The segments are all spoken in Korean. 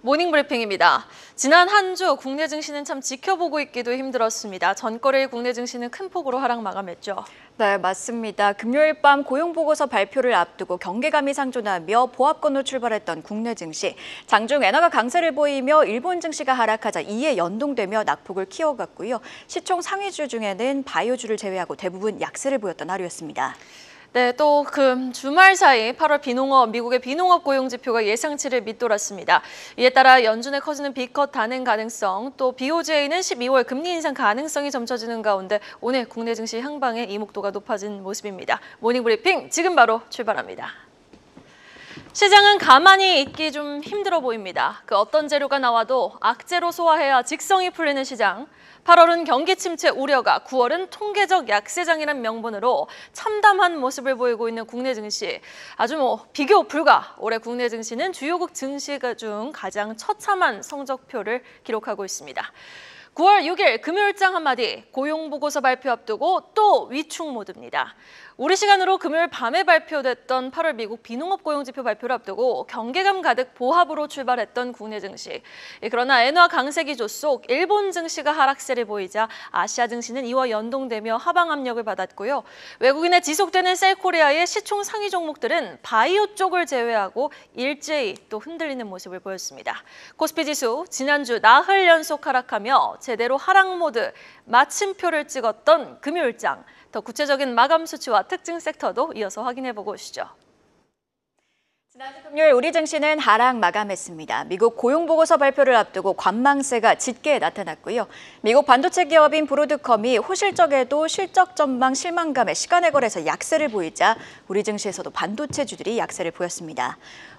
모닝 브리핑입니다. 지난 한 주 국내 증시는 참 지켜보고 있기도 힘들었습니다. 전거래일 국내 증시는 큰 폭으로 하락 마감했죠. 네, 맞습니다. 금요일 밤 고용보고서 발표를 앞두고 경계감이 상존하며 보합권으로 출발했던 국내 증시. 장중 엔화가 강세를 보이며 일본 증시가 하락하자 이에 연동되며 낙폭을 키워갔고요. 시총 상위주 중에는 바이오주를 제외하고 대부분 약세를 보였던 하루였습니다. 네, 또 주말 사이 8월 미국의 비농업 고용 지표가 예상치를 밑돌았습니다. 이에 따라 연준의 커지는 B컷 단행 가능성, 또 BOJ는 12월 금리 인상 가능성이 점쳐지는 가운데 오늘 국내 증시 향방의 이목도가 높아진 모습입니다. 모닝 브리핑 지금 바로 출발합니다. 시장은 가만히 있기 좀 힘들어 보입니다. 그 어떤 재료가 나와도 악재로 소화해야 직성이 풀리는 시장. 8월은 경기 침체 우려가, 9월은 통계적 약세장이란 명분으로 참담한 모습을 보이고 있는 국내 증시. 아주 비교 불가. 올해 국내 증시는 주요국 증시가 중 가장 처참한 성적표를 기록하고 있습니다. 9월 6일 금요일장 한마디, 고용보고서 발표 앞두고 또 위축 모드입니다. 우리 시간으로 금요일 밤에 발표됐던 8월 미국 비농업 고용지표 발표를 앞두고 경계감 가득 보합으로 출발했던 국내 증시. 그러나 엔화 강세 기조 속 일본 증시가 하락세를 보이자 아시아 증시는 이와 연동되며 하방 압력을 받았고요. 외국인의 지속되는 셀코리아의 시총 상위 종목들은 바이오 쪽을 제외하고 일제히 또 흔들리는 모습을 보였습니다. 코스피 지수 지난주 나흘 연속 하락하며 제대로 하락 모드 마침표를 찍었던 금요일장. 더 구체적인 마감 수치와 특징 섹터도 이어서 확인해보고 오시죠. 지난주 금요일 우리 증시는 하락 마감했습니다. 미국 고용보고서 발표를 앞두고 관망세가 짙게 나타났고요. 미국 반도체 기업인 브로드컴이 호실적에도 실적 전망 실망감에 시간의 거래에서 약세를 보이자 우리 증시에서도 반도체주들이 약세를 보였습니다.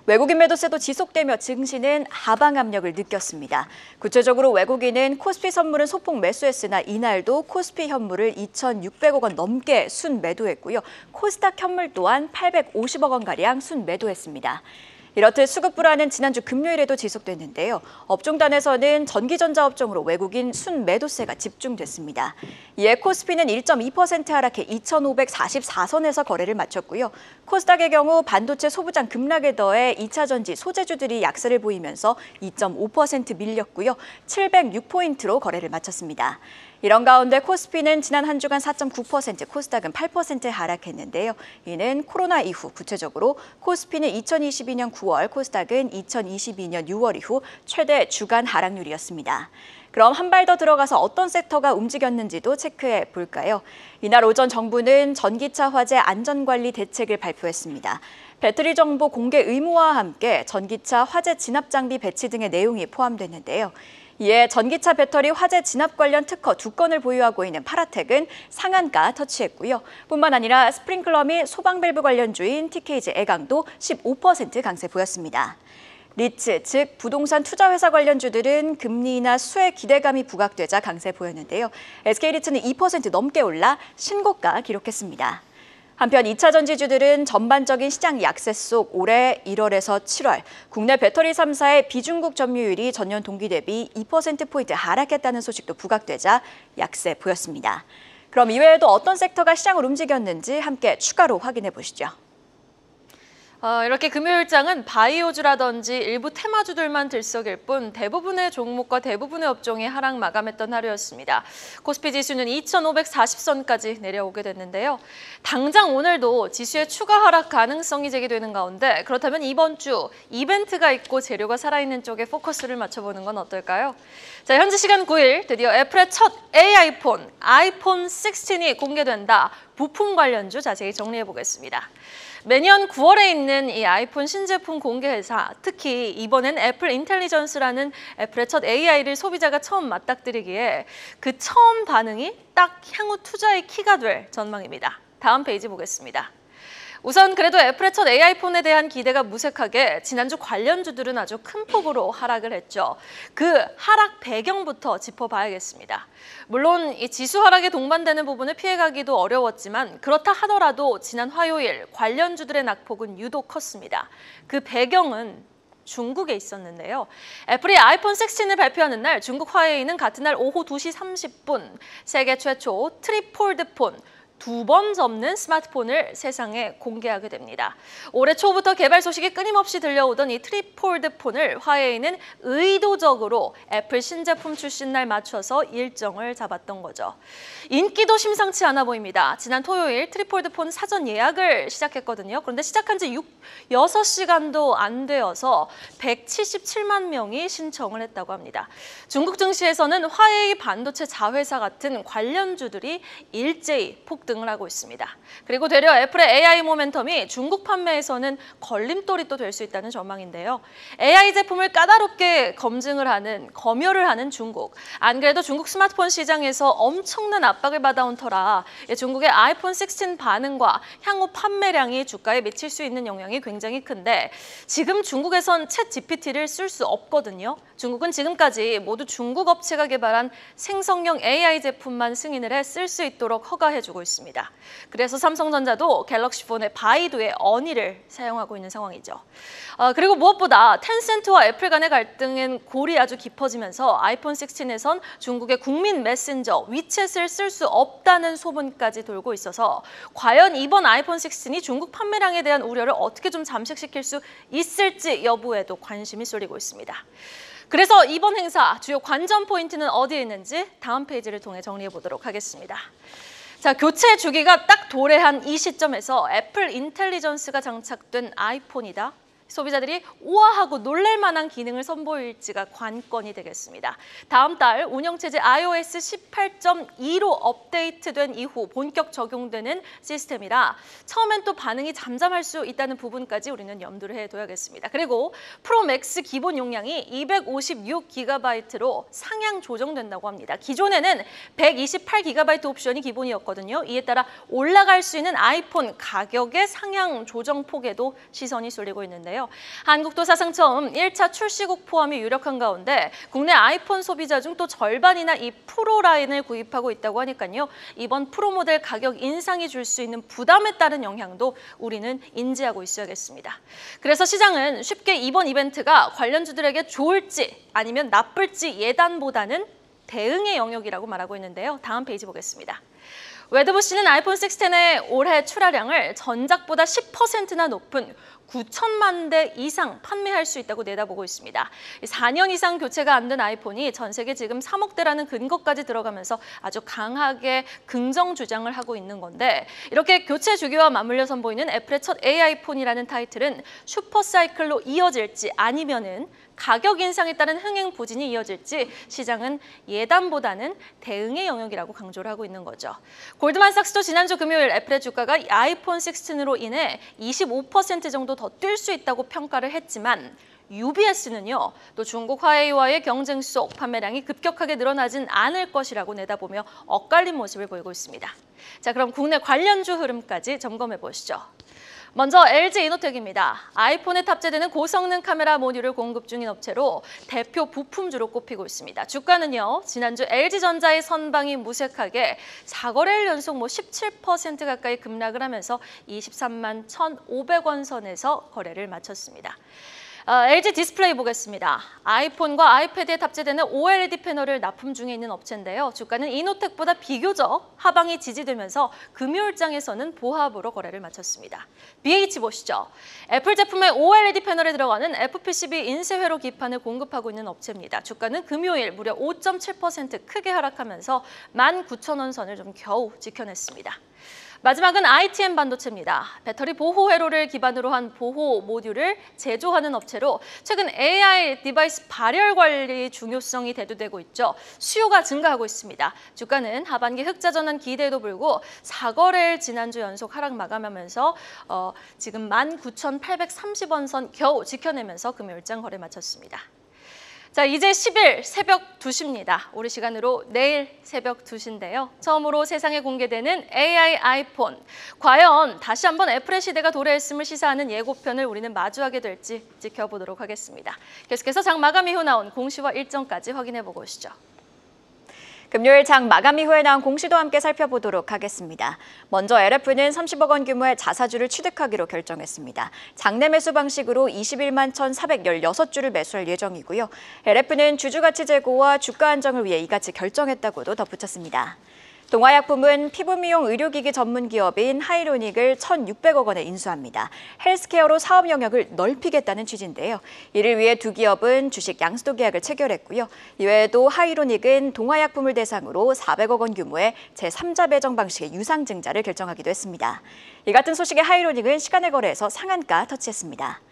외국인 매도세도 지속되며 증시는 하방 압력을 느꼈습니다. 구체적으로 외국인은 코스피 선물은 소폭 매수했으나 이날도 코스피 현물을 2,600억 원 넘게 순매도했고요. 코스닥 현물 또한 850억 원가량 순매도했습니다. 이렇듯 수급 불안은 지난주 금요일에도 지속됐는데요. 업종단에서는 전기전자 업종으로 외국인 순매도세가 집중됐습니다. 이에 코스피는 1.2% 하락해 2,544선에서 거래를 마쳤고요. 코스닥의 경우 반도체 소부장 급락에 더해 2차 전지 소재주들이 약세를 보이면서 2.5% 밀렸고요. 706포인트로 거래를 마쳤습니다. 이런 가운데 코스피는 지난 한 주간 4.9%, 코스닥은 8% 하락했는데요. 이는 코로나 이후 구체적으로 코스피는 2022년 9월, 코스닥은 2022년 6월 이후 최대 주간 하락률이었습니다. 그럼 한 발 더 들어가서 어떤 섹터가 움직였는지도 체크해 볼까요? 이날 오전 정부는 전기차 화재 안전관리 대책을 발표했습니다. 배터리 정보 공개 의무화와 함께 전기차 화재 진압 장비 배치 등의 내용이 포함됐는데요. 이에 전기차 배터리 화재 진압 관련 특허 2건을 보유하고 있는 파라텍은 상한가 터치했고요. 뿐만 아니라 스프링클러 및 소방 밸브 관련주인 TKG 애강도 15% 강세 보였습니다. 리츠, 즉 부동산 투자회사 관련주들은 금리 인하 수혜 기대감이 부각되자 강세 보였는데요. SK리츠는 2% 넘게 올라 신고가 기록했습니다. 한편 2차 전지주들은 전반적인 시장 약세 속 올해 1월에서 7월 국내 배터리 3사의 비중국 점유율이 전년 동기 대비 2%포인트 하락했다는 소식도 부각되자 약세 보였습니다. 그럼 이외에도 어떤 섹터가 시장을 움직였는지 함께 추가로 확인해 보시죠. 이렇게 금요일장은 바이오주라든지 일부 테마주들만 들썩일 뿐 대부분의 종목과 대부분의 업종이 하락 마감했던 하루였습니다. 코스피 지수는 2,540선까지 내려오게 됐는데요. 당장 오늘도 지수의 추가 하락 가능성이 제기되는 가운데 그렇다면 이번 주 이벤트가 있고 재료가 살아있는 쪽에 포커스를 맞춰보는 건 어떨까요? 자, 현지 시간 9일 드디어 애플의 첫 AI폰, 아이폰 16이 공개된다. 부품 관련주 자세히 정리해보겠습니다. 매년 9월에 있는 이 아이폰 신제품 공개 행사, 특히 이번엔 애플 인텔리전스라는 애플의 첫 AI를 소비자가 처음 맞닥뜨리기에 그 처음 반응이 딱 향후 투자의 키가 될 전망입니다. 다음 페이지 보겠습니다. 우선 그래도 애플의 첫 AI폰에 대한 기대가 무색하게 지난주 관련주들은 아주 큰 폭으로 하락을 했죠. 그 하락 배경부터 짚어봐야겠습니다. 물론 이 지수 하락에 동반되는 부분을 피해가기도 어려웠지만 그렇다 하더라도 지난 화요일 관련주들의 낙폭은 유독 컸습니다. 그 배경은 중국에 있었는데요. 애플이 아이폰 16을 발표하는 날 중국 화웨이는 같은 날 오후 2시 30분 세계 최초 트리폴드폰 두 번 접는 스마트폰을 세상에 공개하게 됩니다. 올해 초부터 개발 소식이 끊임없이 들려오던 이 트리폴드 폰을 화웨이는 의도적으로 애플 신제품 출신 날 맞춰서 일정을 잡았던 거죠. 인기도 심상치 않아 보입니다. 지난 토요일 트리폴드 폰 사전 예약을 시작했거든요. 그런데 시작한 지 6시간도 안 되어서 177만 명이 신청을 했다고 합니다. 중국 증시에서는 화웨이 반도체 자회사 같은 관련주들이 일제히 폭등을 하고 있습니다. 그리고 되려 애플의 AI 모멘텀이 중국 판매에서는 걸림돌이 또 될 수 있다는 전망인데요. AI 제품을 까다롭게 검열을 하는 중국. 안 그래도 중국 스마트폰 시장에서 엄청난 압박을 받아온 터라 중국의 아이폰 16 반응과 향후 판매량이 주가에 미칠 수 있는 영향이 굉장히 큰데 지금 중국에선 챗 GPT를 쓸 수 없거든요. 중국은 지금까지 모두 중국 업체가 개발한 생성형 AI 제품만 승인을 해 쓸 수 있도록 허가해주고 있습니다. 그래서 삼성전자도 갤럭시 폰의 바이두의 어니를 사용하고 있는 상황이죠. 그리고 무엇보다 텐센트와 애플 간의 갈등은 골이 아주 깊어지면서 아이폰 16에선 중국의 국민 메신저 위챗을 쓸 수 없다는 소문까지 돌고 있어서 과연 이번 아이폰 16이 중국 판매량에 대한 우려를 어떻게 좀 잠식시킬 수 있을지 여부에도 관심이 쏠리고 있습니다. 그래서 이번 행사 주요 관전 포인트는 어디에 있는지 다음 페이지를 통해 정리해 보도록 하겠습니다. 자, 교체 주기가 딱 도래한 이 시점에서 애플 인텔리전스가 장착된 아이폰이다. 소비자들이 우아하고 놀랄 만한 기능을 선보일지가 관건이 되겠습니다. 다음 달 운영체제 iOS 18.2로 업데이트된 이후 본격 적용되는 시스템이라 처음엔 또 반응이 잠잠할 수 있다는 부분까지 우리는 염두를 해둬야겠습니다. 그리고 프로 맥스 기본 용량이 256GB로 상향 조정된다고 합니다. 기존에는 128GB 옵션이 기본이었거든요. 이에 따라 올라갈 수 있는 아이폰 가격의 상향 조정 폭에도 시선이 쏠리고 있는데요. 한국도 사상 처음 1차 출시국 포함이 유력한 가운데 국내 아이폰 소비자 중 또 절반이나 이 프로 라인을 구입하고 있다고 하니까요. 이번 프로 모델 가격 인상이 줄 수 있는 부담에 따른 영향도 우리는 인지하고 있어야겠습니다. 그래서 시장은 쉽게 이번 이벤트가 관련주들에게 좋을지 아니면 나쁠지 예단보다는 대응의 영역이라고 말하고 있는데요. 다음 페이지 보겠습니다. 웨드부시는 아이폰 16의 올해 출하량을 전작보다 10%나 높은 9천만 대 이상 판매할 수 있다고 내다보고 있습니다. 4년 이상 교체가 안 된 아이폰이 전 세계 지금 3억 대라는 근거까지 들어가면서 아주 강하게 긍정 주장을 하고 있는 건데 이렇게 교체 주기와 맞물려 선보이는 애플의 첫 AI폰이라는 타이틀은 슈퍼사이클로 이어질지 아니면은 가격 인상에 따른 흥행 부진이 이어질지 시장은 예단보다는 대응의 영역이라고 강조를 하고 있는 거죠. 골드만삭스도 지난주 금요일 애플의 주가가 아이폰 16으로 인해 25% 정도 더 뛸 수 있다고 평가를 했지만 UBS는요, 또 중국 화웨이와의 경쟁 속 판매량이 급격하게 늘어나진 않을 것이라고 내다보며 엇갈린 모습을 보이고 있습니다. 자, 그럼 국내 관련주 흐름까지 점검해 보시죠. 먼저 LG 이노텍입니다. 아이폰에 탑재되는 고성능 카메라 모듈을 공급 중인 업체로 대표 부품주로 꼽히고 있습니다. 주가는요, 지난주 LG전자의 선방이 무색하게 4거래일 연속 17% 가까이 급락을 하면서 23만 1,500원 선에서 거래를 마쳤습니다. LG 디스플레이 보겠습니다. 아이폰과 아이패드에 탑재되는 OLED 패널을 납품 중에 있는 업체인데요. 주가는 이노텍보다 비교적 하방이 지지되면서 금요일장에서는 보합으로 거래를 마쳤습니다. BH 보시죠. 애플 제품의 OLED 패널에 들어가는 FPCB 인쇄회로 기판을 공급하고 있는 업체입니다. 주가는 금요일 무려 5.7% 크게 하락하면서 19,000원 선을 좀 겨우 지켜냈습니다. 마지막은 ITM 반도체입니다. 배터리 보호 회로를 기반으로 한 보호 모듈을 제조하는 업체로 최근 AI 디바이스 발열 관리 중요성이 대두되고 있죠. 수요가 증가하고 있습니다. 주가는 하반기 흑자 전환 기대에도 불구 4거래일 지난주 연속 하락 마감하면서 지금 19,830원 선 겨우 지켜내면서 금요일장 거래 마쳤습니다. 자, 이제 10일 새벽 2시입니다. 우리 시간으로 내일 새벽 2시인데요. 처음으로 세상에 공개되는 AI 아이폰. 과연 다시 한번 애플의 시대가 도래했음을 시사하는 예고편을 우리는 마주하게 될지 지켜보도록 하겠습니다. 계속해서 장 마감 이후 나온 공시와 일정까지 확인해보고 오시죠. 금요일 장 마감 이후에 나온 공시도 함께 살펴보도록 하겠습니다. 먼저 LF는 30억 원 규모의 자사주를 취득하기로 결정했습니다. 장내 매수 방식으로 21만 1,416주를 매수할 예정이고요. LF는 주주가치 제고와 주가 안정을 위해 이같이 결정했다고도 덧붙였습니다. 동아약품은 피부 미용 의료기기 전문 기업인 하이로닉을 1,600억 원에 인수합니다. 헬스케어로 사업 영역을 넓히겠다는 취지인데요. 이를 위해 두 기업은 주식 양수도 계약을 체결했고요. 이외에도 하이로닉은 동아약품을 대상으로 400억 원 규모의 제3자 배정 방식의 유상증자를 결정하기도 했습니다. 이 같은 소식에 하이로닉은 시간을 거래해서 상한가 터치했습니다.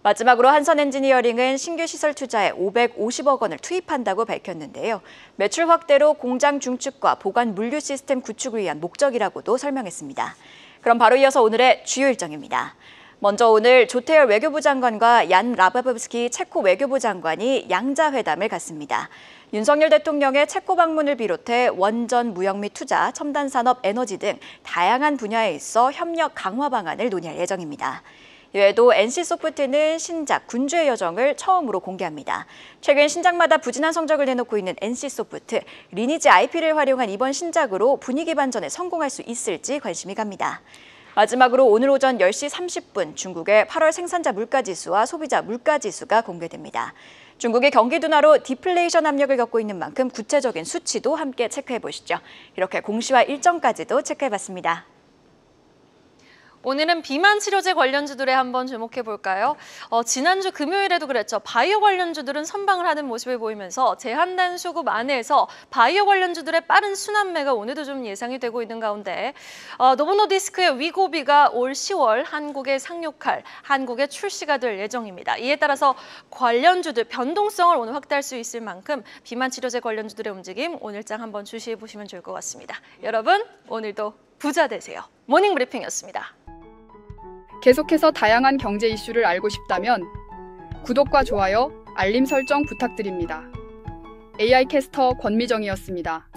마지막으로 한선엔지니어링은 신규 시설 투자에 550억 원을 투입한다고 밝혔는데요. 매출 확대로 공장 중축과 보관 물류 시스템 구축을 위한 목적이라고도 설명했습니다. 그럼 바로 이어서 오늘의 주요 일정입니다. 먼저 오늘 조태열 외교부 장관과 얀 라바브스키 체코 외교부 장관이 양자회담을 갖습니다. 윤석열 대통령의 체코 방문을 비롯해 원전, 무역 및 투자, 첨단 산업, 에너지 등 다양한 분야에 있어 협력 강화 방안을 논의할 예정입니다. 이외에도 NC소프트는 신작 군주의 여정을 처음으로 공개합니다. 최근 신작마다 부진한 성적을 내놓고 있는 NC소프트, 리니지 IP를 활용한 이번 신작으로 분위기 반전에 성공할 수 있을지 관심이 갑니다. 마지막으로 오늘 오전 10시 30분 중국의 8월 생산자 물가지수와 소비자 물가지수가 공개됩니다. 중국이 경기 둔화로 디플레이션 압력을 겪고 있는 만큼 구체적인 수치도 함께 체크해보시죠. 이렇게 공시와 일정까지도 체크해봤습니다. 오늘은 비만 치료제 관련주들에 한번 주목해볼까요? 지난주 금요일에도 그랬죠. 바이오 관련주들은 선방을 하는 모습을 보이면서 제한된 수급 안에서 바이오 관련주들의 빠른 순환매가 오늘도 좀 예상이 되고 있는 가운데 노보노디스크의 위고비가 올 10월 한국에 상륙할 한국에 출시가 될 예정입니다. 이에 따라서 관련주들 변동성을 오늘 확대할 수 있을 만큼 비만 치료제 관련주들의 움직임 오늘장 한번 주시해 보시면 좋을 것 같습니다. 여러분 오늘도 부자 되세요. 모닝 브리핑이었습니다. 계속해서 다양한 경제 이슈를 알고 싶다면 구독과 좋아요, 알림 설정 부탁드립니다. AI 캐스터 권미정이었습니다.